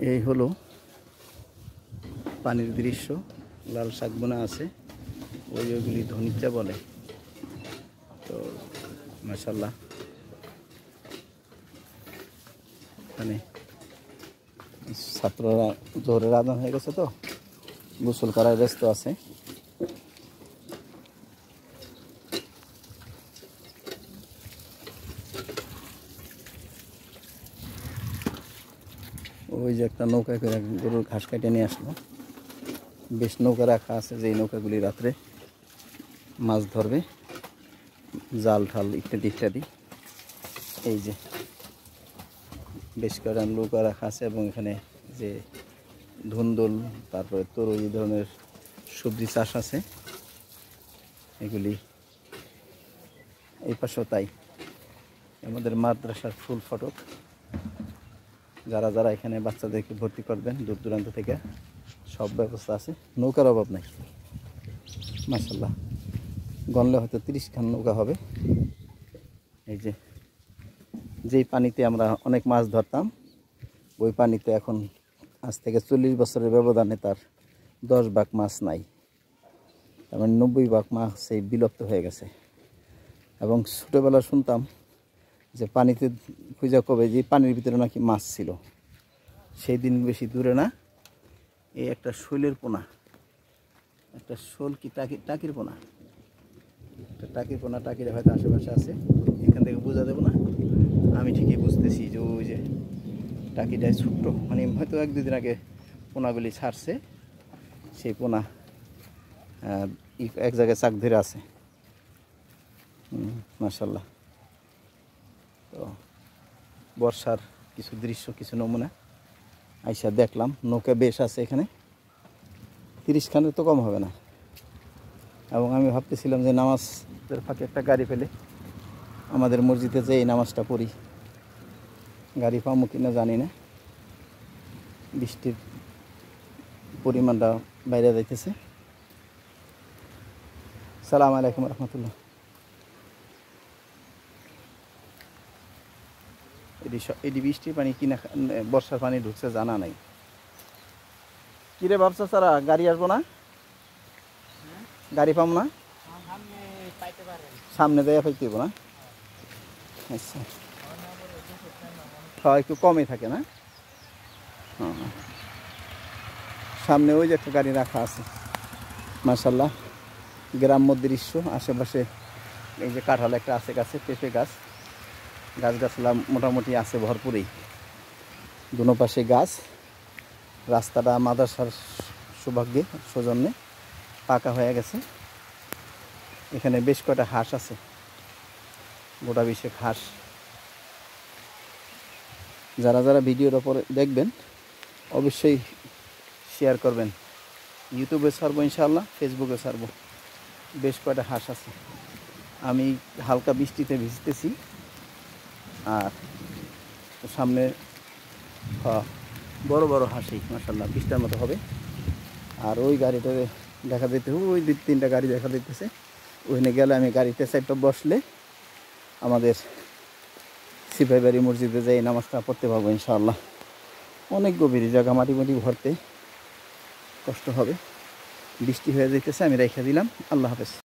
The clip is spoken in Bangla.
এই হলো পানির দৃশ্য। লাল শাক বোনা আছে, ওইগুলি ধনিচা বলে। তো মাশাআল্লাহ এখানে ছাত্ররা জোহরের আজান হয়ে গেছে, তো গোসল করার ব্যস্ত আছে। ওই যে একটা নৌকা করে গরুর ঘাস কেটে নিয়ে আসলো। বেশ নৌকা রাখা আছে, যে নৌকাগুলি রাত্রে মাছ ধরবে, জাল ঠাল ইত্যাদি ইত্যাদি। এই যে বেশ কয়েকটা নৌকা রাখা আছে, এবং এখানে যে ধুন্দুল, তারপরে তরুণ এই ধরনের সবজি চাষ আছে এগুলি। এই পাশেও তাই। আমাদের মাদ্রাসার ফুল ফটক। যারা যারা এখানে বাচ্চাদেরকে ভর্তি করবেন দূর দূরান্ত থেকে, সব ব্যবস্থা আছে, নৌকার অভাব নাই। মাশাআল্লাহ গণলে হয়তো 30 খান নৌকা হবে। এই যে যেই পানিতে আমরা অনেক মাছ ধরতাম, ওই পানিতে এখন আজ থেকে 40 বছরের ব্যবধানে তার 10 ভাগ মাছ নাই। তার মানে 90 ভাগ মাছ সেই বিলুপ্ত হয়ে গেছে। এবং ছোটোবেলা শুনতাম যে পানিতে খুঁজে কবে যে পানির ভিতরে নাকি মাছ ছিল। সেই দিন বেশি দূরে না। এই একটা শৈলের পোনা, একটা শোল কি টাকির পোনা, একটা টাকির পোনা, টাকির হয়তো আশেপাশে আছে, এখান থেকে বোঝা দেবো না। আমি ঠিকই বুঝতেছি যে ওই যে টাকিটাই ছোট্ট, মানে হয়তো 1-2 দিন আগে পোনাগুলি ছাড়ছে। সেই পোনা এক জায়গায় চাক ধরে আছে। মাশাআল্লাহ। তো বর্ষার কিছু দৃশ্য, কিছু নমুনা আইসা দেখলাম। নৌকা বেশ আছে এখানে, 30 খানের তো কম হবে না। এবং আমি ভাবতেছিলাম যে নামাজের ফাঁকে একটা গাড়ি পেলে আমাদের মসজিদে যে এই নামাজটা পড়ি, গাড়ি পাবো কিনা জানি না। বৃষ্টির পরিমাণটা বাইরে যাইতেছে। সালাম আলাইকুম রহমতুল্লাহ। এটি বৃষ্টির পানি কিনা বর্ষার পানি ঢুকছে জানা নাই। কিরে ভাবছো সারা গাড়ি আসবো না, গাড়ি পাবো না, সামনে দেয়া পাইতেব না। আচ্ছা, হ্যাঁ একটু কমই থাকে না। হ্যাঁ, সামনে ওই যে একটা গাড়ি রাখা আছে। মাশাআল্লাহ গ্রাম্য দৃশ্য। আশেপাশে এই যে কাঁঠাল একটা আছে গাছে, পেঁপে গাছ, গাছগাছলা মোটামুটি আছে ভরপুরই, দুনো পাশে গাছ। রাস্তাটা মাদ্রাসার সৌভাগ্যে সৌজন্যে পাকা হয়ে গেছে। এখানে বেশ কয়টা হাঁস আছে, গোটা 20 হাঁস। যারা যারা ভিডিওর ওপরে দেখবেন অবশ্যই শেয়ার করবেন। ইউটিউবে ছাড়বো ইনশাআল্লাহ, ফেসবুকে ছাড়বো। বেশ কয়টা হাঁস আছে। আমি হালকা বৃষ্টিতে ভিজতেছি। আর সামনে বড় বড় হাঁসি মাশাআল্লাহ 20টার মতো হবে। আর ওই গাড়িটা দেখা যেতে, ওই 2-3টা গাড়ি দেখা দিতেছে। ওইখানে গেলে আমি গাড়িতে সাইডটা বসলে আমাদের সিপাহী বাড়ি মসজিদে যাই নামাজটা পড়তে পারবো ইনশাআল্লাহ। অনেক গভীর জায়গা, মাটি ভরতে কষ্ট হবে। বৃষ্টি হয়ে যাইতেছে, আমি রেখে দিলাম। আল্লাহ হাফেজ।